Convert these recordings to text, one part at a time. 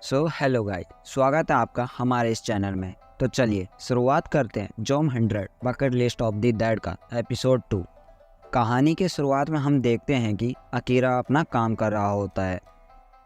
Hello guys, स्वागत है आपका हमारे इस चैनल में। तो चलिए शुरुआत करते हैं job 100 bucket list of the dead का एपिसोड 2। कहानी के शुरुआत में हम देखते हैं कि अकीरा अपना काम कर रहा होता है।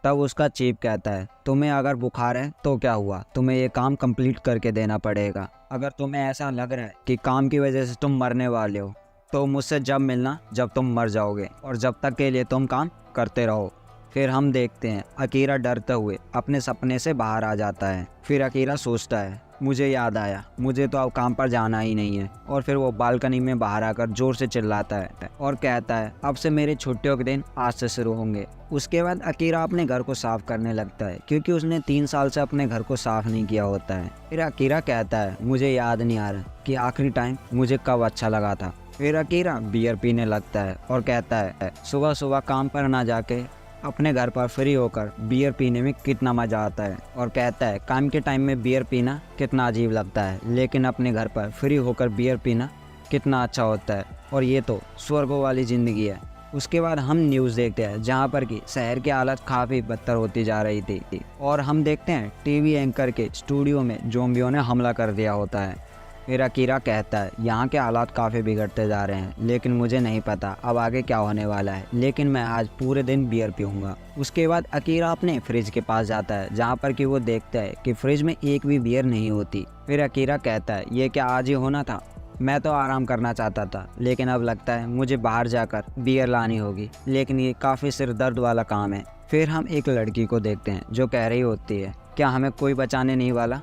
तब उसका चीफ कहता है, तुम्हें अगर बुखार है तो क्या हुआ, तुम्हें ये काम कंप्लीट करके देना पड़ेगा। अगर तुम्हें ऐसा लग रहा है कि काम की वजह से तुम मरने वाले हो तो मुझसे जब मिलना जब तुम मर जाओगे, और जब तक के लिए तुम काम करते रहो। फिर हम देखते हैं अकीरा डरते हुए अपने सपने से बाहर आ जाता है। फिर अकीरा सोचता है, मुझे याद आया, मुझे तो अब काम पर जाना ही नहीं है। और फिर वो बालकनी में बाहर आकर जोर से चिल्लाता है और कहता है, अब से मेरे छुट्टियों के दिन आज से शुरू होंगे। उसके बाद अकीरा अपने घर को साफ करने लगता है, क्योंकि उसने 3 साल से अपने घर को साफ नहीं किया होता है। फिर अकीरा कहता है, मुझे याद नहीं आ रहा कि आखिरी टाइम मुझे कब अच्छा लगा था। फिर अकीरा बियर पीने लगता है और कहता है, सुबह सुबह काम पर ना जाके अपने घर पर फ्री होकर बियर पीने में कितना मज़ा आता है। और कहता है, काम के टाइम में बियर पीना कितना अजीब लगता है, लेकिन अपने घर पर फ्री होकर बियर पीना कितना अच्छा होता है, और ये तो स्वर्गों वाली ज़िंदगी है। उसके बाद हम न्यूज़ देखते हैं जहाँ पर कि शहर की हालत काफ़ी बदतर होती जा रही थी, और हम देखते हैं टीवी एंकर के स्टूडियो में ज़ॉम्बियों ने हमला कर दिया होता है। फिर अकीरा कहता है, यहाँ के हालात काफ़ी बिगड़ते जा रहे हैं, लेकिन मुझे नहीं पता अब आगे क्या होने वाला है, लेकिन मैं आज पूरे दिन बियर पीऊँगा। उसके बाद अकीरा अपने फ्रिज के पास जाता है, जहाँ पर कि वो देखता है कि फ्रिज में एक भी बियर नहीं होती। फिर अकीरा कहता है, ये क्या आज ही होना था? मैं तो आराम करना चाहता था, लेकिन अब लगता है मुझे बाहर जाकर बियर लानी होगी, लेकिन ये काफ़ी सिर दर्द वाला काम है। फिर हम एक लड़की को देखते हैं जो कह रही होती है, क्या हमें कोई बचाने नहीं वाला?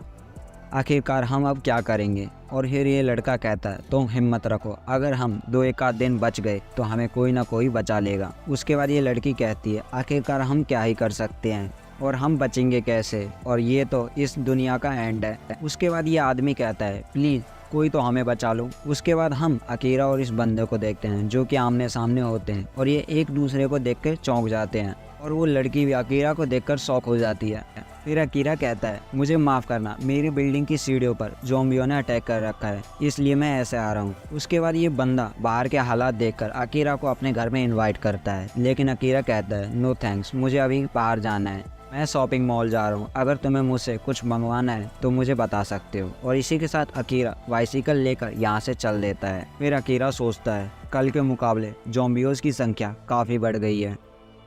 आखिरकार हम अब क्या करेंगे? और फिर ये लड़का कहता है, तुम हिम्मत रखो, अगर हम 2-1 आध दिन बच गए तो हमें कोई ना कोई बचा लेगा। उसके बाद ये लड़की कहती है, आखिरकार हम क्या ही कर सकते हैं और हम बचेंगे कैसे, और ये तो इस दुनिया का एंड है। उसके बाद ये आदमी कहता है, प्लीज़ कोई तो हमें बचा लो। उसके बाद हम अकीरा और इस बंदे को देखते हैं जो कि आमने सामने होते हैं, और ये एक दूसरे को देख कर चौंक जाते हैं, और वो लड़की भी अकीरा को देखकर शॉक हो जाती है। फिर अकीरा कहता है, मुझे माफ़ करना, मेरी बिल्डिंग की सीढ़ियों पर ज़ॉम्बियों ने अटैक कर रखा है, इसलिए मैं ऐसे आ रहा हूँ। उसके बाद ये बंदा बाहर के हालात देखकर अकीरा को अपने घर में इनवाइट करता है, लेकिन अकीरा कहता है, नो थैंक्स, मुझे अभी बाहर जाना है, मैं शॉपिंग मॉल जा रहा हूँ, अगर तुम्हें मुझसे कुछ मंगवाना है तो मुझे बता सकते हो। और इसी के साथ अकीरा बाइसिकल लेकर यहाँ से चल देता है। फिर अकीरा सोचता है, कल के मुकाबले ज़ॉम्बियोज़ की संख्या काफ़ी बढ़ गई है,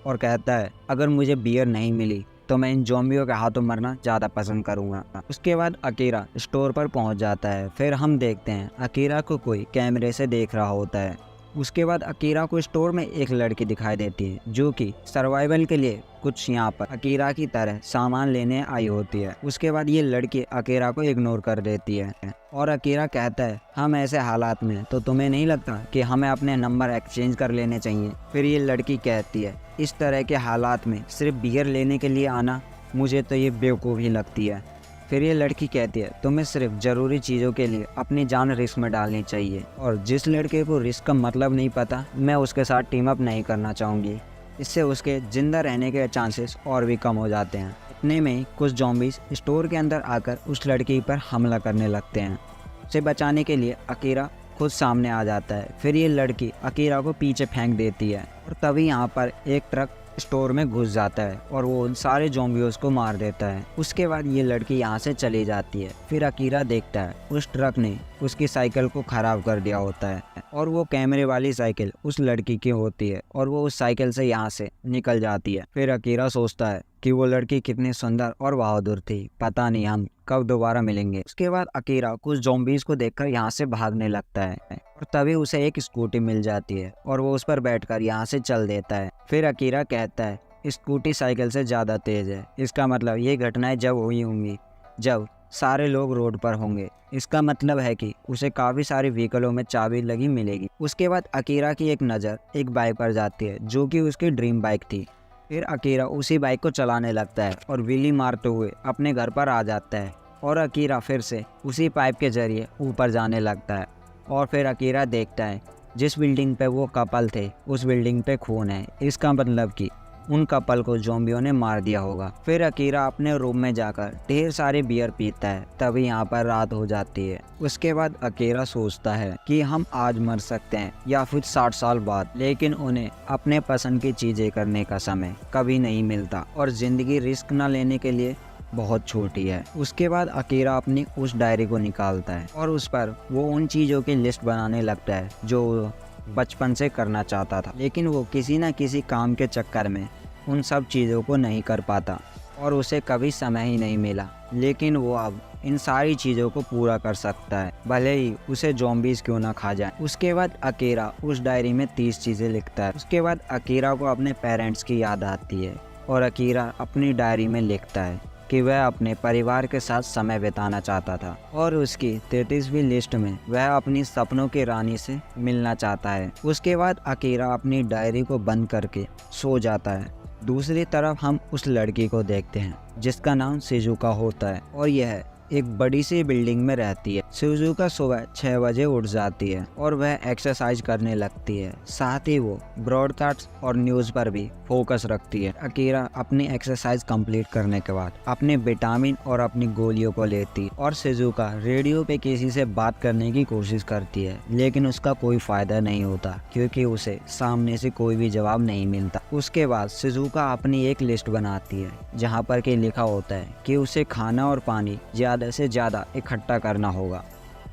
और कहता है, अगर मुझे बियर नहीं मिली तो मैं इन ज़ॉम्बियों के हाथों मरना ज़्यादा पसंद करूँगा। उसके बाद अकीरा स्टोर पर पहुँच जाता है। फिर हम देखते हैं अकीरा को कोई कैमरे से देख रहा होता है। उसके बाद अकीरा को स्टोर में एक लड़की दिखाई देती है जो कि सर्वाइवल के लिए कुछ यहाँ पर अकीरा की तरह सामान लेने आई होती है। उसके बाद ये लड़की अकीरा को इग्नोर कर देती है, और अकीरा कहता है, हम ऐसे हालात में तो तुम्हें नहीं लगता कि हमें अपने नंबर एक्सचेंज कर लेने चाहिए? फिर ये लड़की कहती है, इस तरह के हालात में सिर्फ बियर लेने के लिए आना, मुझे तो ये बेवकूफ़ी लगती है। फिर ये लड़की कहती है, तुम्हें सिर्फ ज़रूरी चीज़ों के लिए अपनी जान रिस्क में डालनी चाहिए, और जिस लड़के को रिस्क का मतलब नहीं पता, मैं उसके साथ टीम अप नहीं करना चाहूँगी। इससे उसके ज़िंदा रहने के चांसेस और भी कम हो जाते हैं। इतने में कुछ ज़ॉम्बीज़ स्टोर के अंदर आकर उस लड़की पर हमला करने लगते हैं। उसे बचाने के लिए अकीरा खुद सामने आ जाता है। फिर ये लड़की अकीरा को पीछे फेंक देती है, और तभी यहाँ पर एक ट्रक स्टोर में घुस जाता है और वो उन सारे ज़ॉम्बियोज़ को मार देता है। उसके बाद ये लड़की यहाँ से चली जाती है। फिर अकीरा देखता है उस ट्रक ने उसकी साइकिल को ख़राब कर दिया होता है, और वो कैमरे वाली साइकिल उस लड़की की होती है, और वो उस साइकिल से यहाँ से निकल जाती है। फिर अकीरा सोचता है कि वो लड़की कितनी सुंदर और बहादुर थी, पता नहीं हम कब दोबारा मिलेंगे। उसके बाद अकीरा कुछ ज़ॉम्बीज़ को देखकर यहाँ से भागने लगता है, और तभी उसे एक स्कूटी मिल जाती है, और वो उस पर बैठकर यहाँ से चल देता है। फिर अकीरा कहता है, स्कूटी साइकिल से ज़्यादा तेज़ है, इसका मतलब ये घटनाएं जब हुई होंगी जब सारे लोग रोड पर होंगे। इसका मतलब है कि उसे काफ़ी सारी व्हीकलों में चाबी लगी मिलेगी। उसके बाद अकीरा की एक नज़र एक बाइक पर जाती है जो कि उसकी ड्रीम बाइक थी। फिर अकीरा उसी बाइक को चलाने लगता है और व्हीली मारते हुए अपने घर पर आ जाता है, और अकीरा फिर से उसी पाइप के जरिए ऊपर जाने लगता है। और फिर अकीरा देखता है जिस बिल्डिंग पे वो कपल थे उस बिल्डिंग पे खून है, इसका मतलब कि उन कपल को ज़ॉम्बियों ने मार दिया होगा। फिर अकीरा अपने रूम में जाकर ढेर सारे बियर पीता है, तभी यहाँ पर रात हो जाती है। उसके बाद अकीरा सोचता है कि हम आज मर सकते हैं या फिर 60 साल बाद, लेकिन उन्हें अपने पसंद की चीज़ें करने का समय कभी नहीं मिलता, और ज़िंदगी रिस्क न लेने के लिए बहुत छोटी है। उसके बाद अकीरा अपनी उस डायरी को निकालता है और उस पर वो उन चीज़ों की लिस्ट बनाने लगता है जो बचपन से करना चाहता था, लेकिन वो किसी न किसी काम के चक्कर में उन सब चीज़ों को नहीं कर पाता और उसे कभी समय ही नहीं मिला। लेकिन वो अब इन सारी चीज़ों को पूरा कर सकता है, भले ही उसे ज़ॉम्बीज़ क्यों ना खा जाए। उसके बाद अकीरा उस डायरी में 30 चीज़ें लिखता है। उसके बाद अकीरा को अपने पेरेंट्स की याद आती है और अकीरा अपनी डायरी में लिखता है कि वह अपने परिवार के साथ समय बिताना चाहता था और उसकी 33वीं लिस्ट में वह अपनी सपनों की रानी से मिलना चाहता है। उसके बाद अकीरा अपनी डायरी को बंद करके सो जाता है। दूसरी तरफ हम उस लड़की को देखते हैं जिसका नाम शिजुका होता है और यह एक बड़ी सी बिल्डिंग में रहती है। शिजुका सुबह 6 बजे उठ जाती है और वह एक्सरसाइज करने लगती है। साथ ही वो ब्रॉडकास्ट और न्यूज़ पर भी फोकस रखती है। अकीरा अपनी एक्सरसाइज कंप्लीट करने के बाद अपने विटामिन और अपनी गोलियों को लेती है और शिजुका रेडियो पे किसी से बात करने की कोशिश करती है, लेकिन उसका कोई फायदा नहीं होता क्योंकि उसे सामने से कोई भी जवाब नहीं मिलता। उसके बाद शिजुका अपनी एक लिस्ट बनाती है जहाँ पर कि लिखा होता है कि उसे खाना और पानी ज़्यादा से ज़्यादा इकट्ठा करना होगा,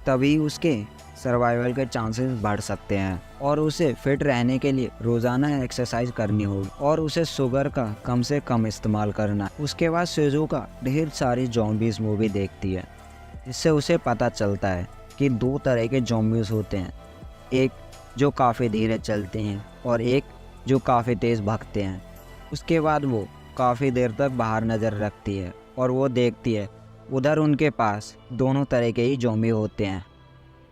तभी उसके सर्वाइवल के चांसेस बढ़ सकते हैं और उसे फिट रहने के लिए रोज़ाना एक्सरसाइज करनी होगी और उसे शुगर का कम से कम इस्तेमाल करना। उसके बाद शिजुका ढेर सारी ज़ॉम्बीज़ मूवी देखती है, जिससे उसे पता चलता है कि 2 तरह के ज़ॉम्बीज़ होते हैं, एक जो काफ़ी धीरे चलते हैं और एक जो काफ़ी तेज़ भागते हैं। उसके बाद वो काफ़ी देर तक बाहर नज़र रखती है और वो देखती है उधर उनके पास दोनों तरह के ही ज़ॉम्बी होते हैं,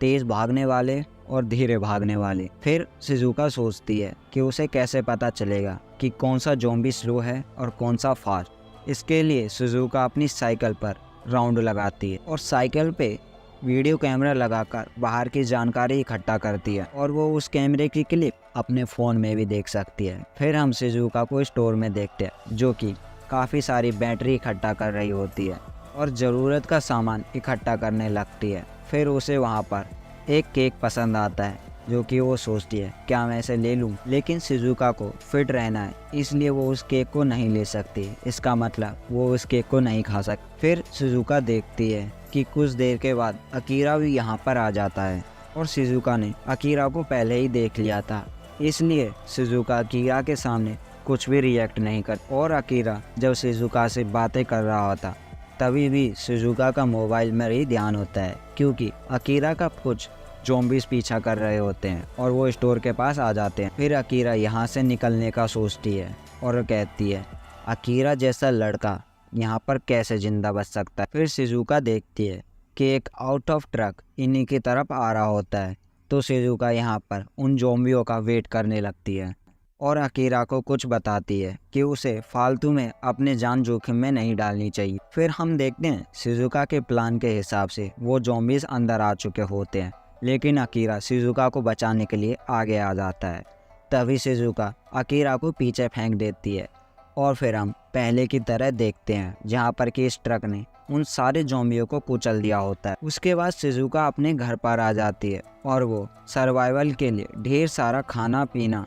तेज़ भागने वाले और धीरे भागने वाले। फिर शिजुका सोचती है कि उसे कैसे पता चलेगा कि कौन सा ज़ॉम्बी स्लो है और कौन सा फास्ट। इसके लिए शिजुका अपनी साइकिल पर राउंड लगाती है और साइकिल पे वीडियो कैमरा लगाकर बाहर की जानकारी इकट्ठा करती है और वो उस कैमरे की क्लिप अपने फ़ोन में भी देख सकती है। फिर हम शिजुका को स्टोर में देखते हैं जो कि काफ़ी सारी बैटरी इकट्ठा कर रही होती है और ज़रूरत का सामान इकट्ठा करने लगती है। फिर उसे वहाँ पर एक केक पसंद आता है जो कि वो सोचती है क्या मैं इसे ले लूँ, लेकिन शिजुका को फिट रहना है इसलिए वो उस केक को नहीं ले सकती। इसका मतलब वो उस केक को नहीं खा सकती। फिर शिजुका देखती है कि कुछ देर के बाद अकीरा भी यहाँ पर आ जाता है और शिजुका ने अकीरा को पहले ही देख लिया था, इसलिए शिजुका अकीरा के सामने कुछ भी रिएक्ट नहीं कर। और अकीरा जब शिजुका से बातें कर रहा होता तभी भी शिजुका का मोबाइल में ही ध्यान होता है क्योंकि अकीरा का कुछ ज़ॉम्बीज़ पीछा कर रहे होते हैं और वो स्टोर के पास आ जाते हैं। फिर अकीरा यहाँ से निकलने का सोचती है और कहती है अकीरा जैसा लड़का यहाँ पर कैसे ज़िंदा बच सकता है। फिर शिजुका देखती है कि एक आउट ऑफ ट्रक इन्हीं की तरफ आ रहा होता है, तो शिजुका यहाँ पर उन ज़ॉम्बियों का वेट करने लगती है और अकीरा को कुछ बताती है कि उसे फालतू में अपने जान जोखिम में नहीं डालनी चाहिए। फिर हम देखते हैं शिजुका के प्लान के हिसाब से वो ज़ॉम्बीज़ अंदर आ चुके होते हैं, लेकिन अकीरा शिजुका को बचाने के लिए आगे आ जाता है। तभी शिजुका अकीरा को पीछे फेंक देती है और फिर हम पहले की तरह देखते हैं जहाँ पर कि इस ट्रक ने उन सारे ज़ॉम्बियों को कुचल दिया होता है। उसके बाद शिजुका अपने घर पर आ जाती है और वो सर्वाइवल के लिए ढेर सारा खाना पीना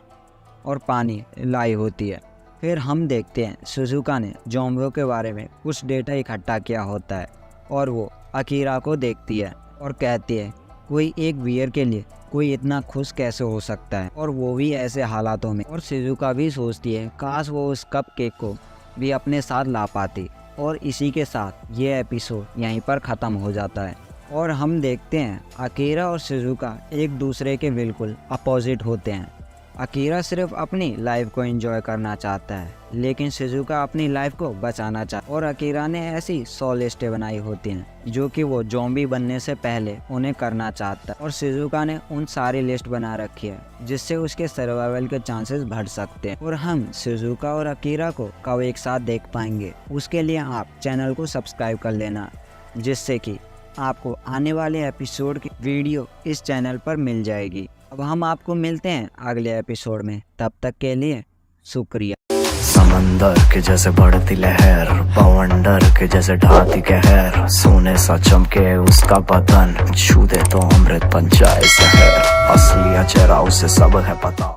और पानी लाई होती है। फिर हम देखते हैं शिजुका ने ज़ॉम्बियों के बारे में कुछ डेटा इकट्ठा किया होता है और वो अकीरा को देखती है और कहती है कोई एक बियर के लिए कोई इतना खुश कैसे हो सकता है और वो भी ऐसे हालातों में। और शिजुका भी सोचती है काश वो उस कप केक को भी अपने साथ ला पाती। और इसी के साथ ये एपिसोड यहीं पर ख़त्म हो जाता है और हम देखते हैं अकीरा और शिजुका एक दूसरे के बिल्कुल अपोजिट होते हैं। अकीरा सिर्फ अपनी लाइफ को एंजॉय करना चाहता है, लेकिन शिजुका अपनी लाइफ को बचाना चाहता है। और अकीरा ने ऐसी 100 लिस्टें बनाई होती हैं जो कि वो ज़ॉम्बी बनने से पहले उन्हें करना चाहता है और शिजुका ने उन सारी लिस्ट बना रखी है जिससे उसके सर्वाइवल के चांसेस बढ़ सकते हैं। और हम शिजुका और अकीरा को कब एक साथ देख पाएंगे, उसके लिए आप चैनल को सब्सक्राइब कर लेना, जिससे कि आपको आने वाले एपिसोड की वीडियो इस चैनल पर मिल जाएगी। अब हम आपको मिलते हैं अगले एपिसोड में, तब तक के लिए शुक्रिया। समंदर के जैसे बढ़ती लहर, बवंडर के जैसे ढाती कहर, सोने सा चमके उसका बदन, छू दे तो अमृत बन जाए शहर, असली चेहरा उसे सब है पता।